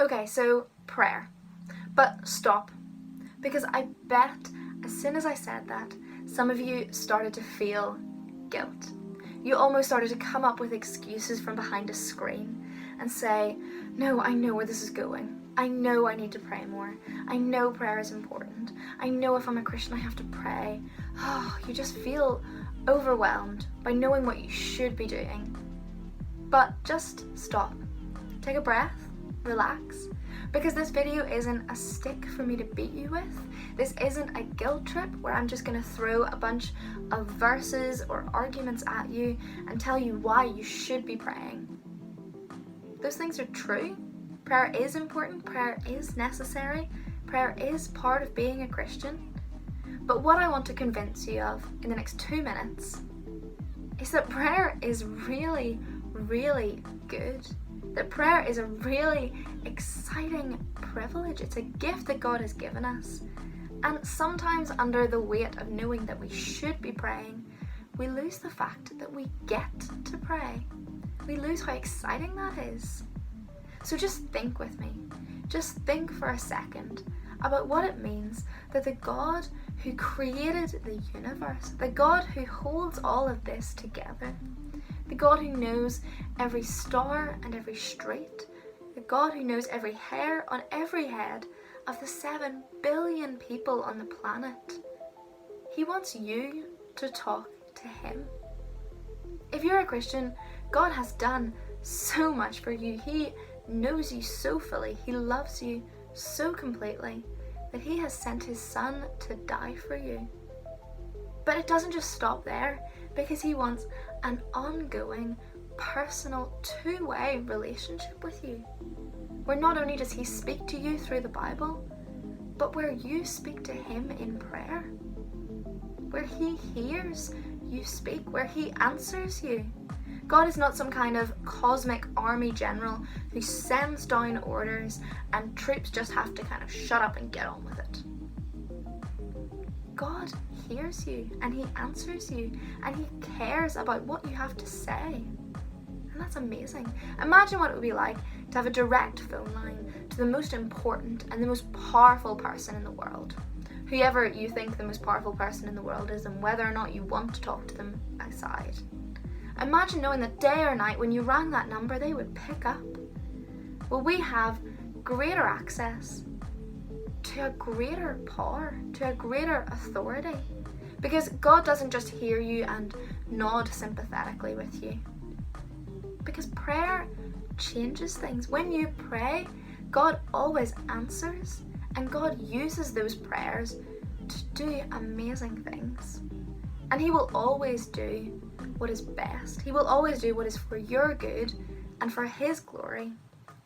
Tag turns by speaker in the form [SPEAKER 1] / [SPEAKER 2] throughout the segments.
[SPEAKER 1] Okay, so prayer. But stop. Because I bet as soon as I said that, some of you started to feel guilt. You almost started to come up with excuses from behind a screen and say, no, I know where this is going. I know I need to pray more. I know prayer is important. I know if I'm a Christian I have to pray. Oh, you just feel overwhelmed by knowing what you should be doing. But just stop. Take a breath, relax, because this video isn't a stick for me to beat you with. This isn't a guilt trip where I'm just going to throw a bunch of verses or arguments at you and tell you why you should be praying. Those things are true. Prayer is important, prayer is necessary, prayer is part of being a Christian. But what I want to convince you of in the next 2 minutes is that prayer is really, really good. That prayer is a really exciting privilege. It's a gift that God has given us. And sometimes under the weight of knowing that we should be praying, we lose the fact that we get to pray. We lose how exciting that is. So just think with me. Just think for a second about what it means that the God who created the universe, the God who holds all of this together, the God who knows every star and every street, the God who knows every hair on every head of the 7 billion people on the planet, He wants you to talk to Him. If you're a Christian, God has done so much for you. He knows you so fully. He loves you so completely that He has sent His Son to die for you. But it doesn't just stop there, because He wants an ongoing, personal, two-way relationship with you, where not only does He speak to you through the Bible, but where you speak to Him in prayer, where He hears you speak, where He answers you. God is not some kind of cosmic army general who sends down orders and troops just have to kind of shut up and get on with it. God hears you and He answers you and He cares about what you have to say. And that's amazing. Imagine what it would be like to have a direct phone line to the most important and the most powerful person in the world. Whoever you think the most powerful person in the world is, and whether or not you want to talk to them aside. Imagine knowing that day or night when you rang that number they would pick up. Well, we have greater access to a greater power, to a greater authority. Because God doesn't just hear you and nod sympathetically with you. Because prayer changes things. When you pray, God always answers, and God uses those prayers to do amazing things. And He will always do what is best. He will always do what is for your good and for His glory,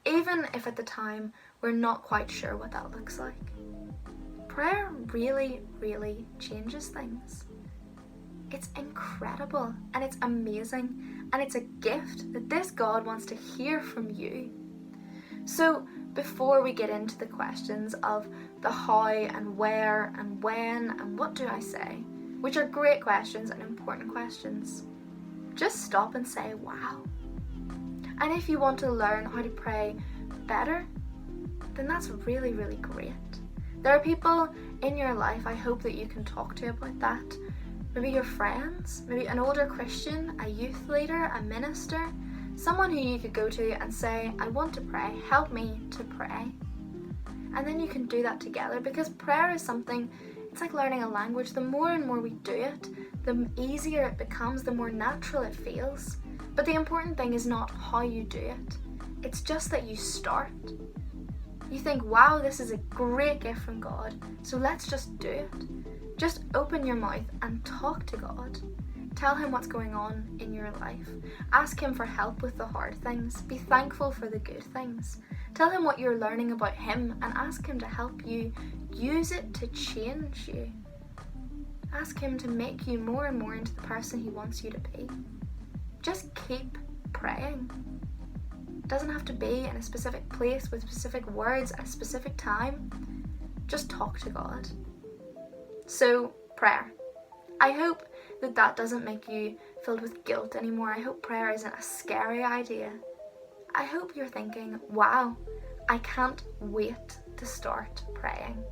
[SPEAKER 1] even if at the time we're not quite sure what that looks like. Prayer really, really changes things. It's incredible and it's amazing, and it's a gift that this God wants to hear from you. So before we get into the questions of the how and where and when and what do I say, which are great questions and important questions, just stop and say, wow. And if you want to learn how to pray better, then that's really, really great. There are people in your life I hope that you can talk to about that. Maybe your friends, maybe an older Christian, a youth leader, a minister, someone who you could go to and say, I want to pray, help me to pray. And then you can do that together, because prayer is something, it's like learning a language. The more and more we do it, the easier it becomes, the more natural it feels. But the important thing is not how you do it. It's just that you start. You think, wow, this is a great gift from God, so let's just do it. Just open your mouth and talk to God. Tell Him what's going on in your life. Ask Him for help with the hard things. Be thankful for the good things. Tell Him what you're learning about Him and ask Him to help you use it to change you. Ask Him to make you more and more into the person He wants you to be. Just keep praying. It doesn't have to be in a specific place with specific words at a specific time. Just talk to God. So, prayer. I hope that that doesn't make you filled with guilt anymore. I hope prayer isn't a scary idea. I hope you're thinking, wow, I can't wait to start praying.